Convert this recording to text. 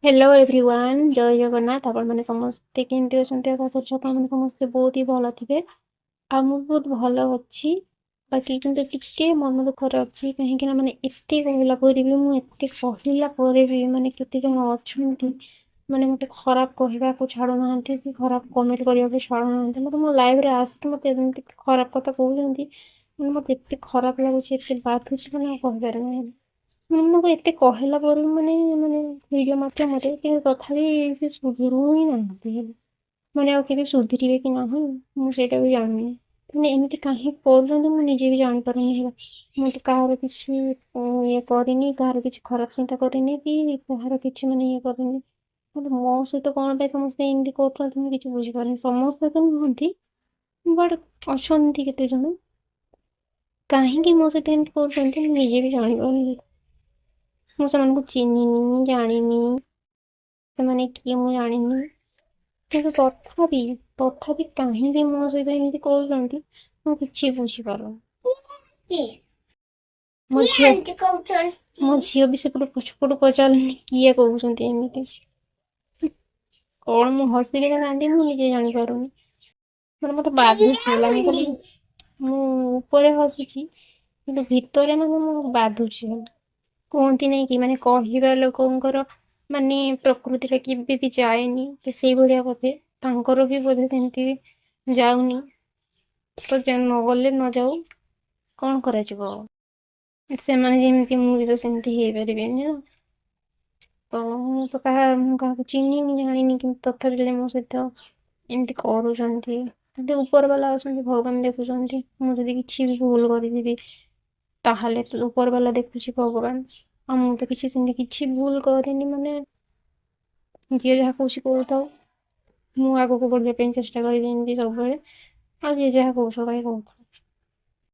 Hello everyone जय जगन्नाथ आपण मैंने समस्ते केमती अछंती आशा करछि आपण मैंने समस्ते बहुत ही भल थिबे आ मु बहुत भल अछि बाकी किंतु टिके मन दुखर अछि कहीं कि ना माने एते कहला पर भी मु एते कहला पर भी माने केते जन अछंती माने मते खराब कहबा को छाडो नाहंती कि खराब कमेंट करिया को छाडो नाहंती मते मो लाइव रे आसी मते एते खराब कथा कहउजंती मते एते खराब लागुछि एते बात होछि माने कहबार नै ମୁଁ ଏତେ କହିଲା ପରେ ମାନେ ନିଜ ମାଧ୍ୟମରେ କିନ୍ତୁ ତଥାପି ସେ ସୁଧୁରୁ ହିଁ ନାହାନ୍ତି ହେଲା। ମାନେ ଆଉ କେବେ ସୁଧୁରିବେ କି ନାହିଁ ମୁଁ ସେଇଟା ବି ଜାଣିନି। ମାନେ ଏମିତି କାହିଁକି କରୁଛନ୍ତି ମୁଁ ନିଜେ ବି ଜାଣିପାରୁନି ହେଲା। ମୁଁ ତ କାହାର କିଛି ଇଏ କରିନି କାହାର କିଛି ଖରାପ ଚିନ୍ତା କରିନି କି କାହାର କିଛି ମାନେ ଇଏ କରିନି। କିନ୍ତୁ ମୋ ସହିତ କଣ ପାଇଁ ସମସ୍ତେ ଏମିତି କରୁଛନ୍ତି ମୁଁ କିଛି ବୁଝିପାରୁନି। ସମସ୍ତେ ତ ନୁହନ୍ତି ବଟ୍ ଅଛନ୍ତି କେତେ ଜଣ କାହିଁକି ମୋ ସହିତ ଏମିତି କରୁଛନ୍ତି ମୁଁ ନିଜେ ବି ଜାଣିପାରୁନି। ମୁଁ ସେମାନଙ୍କୁ ଚିହ୍ନିନି ଜାଣିନି ସେମାନେ କିଏ ମୁଁ ଜାଣିନି କିନ୍ତୁ ତଥାପି କାହିଁକି ମୋ ସହିତ ଏମିତି କରୁଛନ୍ତି ମୁଁ କିଛି ବୁଝିପାରୁନି। ମୋ ଝିଅ ବି ସେପଟୁ ପଛପଟୁ ପଚାରିଲେନି କିଏ କହୁଛନ୍ତି ଏମିତି କଣ ମୁଁ ହସିବି ନା କାନ୍ଦିବି ମୁଁ ନିଜେ ଜାଣିପାରୁନି। ମାନେ ମତେ ବାଧୁଛି ହେଲା ମୁଁ ଖାଲି ମୁଁ ଉପରେ ହସୁଛି କିନ୍ତୁ ଭିତରେ ମାନେ ମୁଁ ବାଧୁଛି ହେଲା। କୁହନ୍ତି ନାଇଁ କି ମାନେ କହିବା ଲୋକଙ୍କର ମାନେ ପ୍ରକୃତିରେ କେବେ ବି ଯାଏନି କି ସେଇଭଳିଆ ବୋଧେ ତାଙ୍କର ବି ବୋଧେ ସେମିତି ଯାଉନି ତ ନ ଗଲେ ନ ଯାଉ କଣ କରାଯିବ ସେମାନେ ଯେମିତି ମୁଁ ବି ତ ସେମିତି ହେଇପାରିବିନି ନା। ତ ମୁଁ କାହାକୁ ଚିହ୍ନିନି ଜାଣିନି କିନ୍ତୁ ତଥାପି ହେଲେ ମୋ ସହିତ ଏମିତି କରୁଛନ୍ତି। ଖାଲି ଉପର ବାଲା ଅଛନ୍ତି ଭଗବାନ ଦେଖୁଛନ୍ତି ମୁଁ ଯଦି କିଛି ବି ଭୁଲ କରିଥିବି ତାହେଲେ ଉପର ବାଲା ଦେଖୁଛି ଭଗବାନ ଆଉ ମୁଁ ତ କିଛି ସେମିତି କିଛି ଭୁଲ କରିନି ମାନେ ଯିଏ ଯାହା କହୁଛି କହୁଥାଉ ମୁଁ ଆଗକୁ ବଢିବା ପାଇଁ ଚେଷ୍ଟା କରିବି ଏମିତି ସବୁବେଳେ ଆଉ ଯିଏ ଯାହା କହୁଛ ଭାଇ କହୁଥାଉ।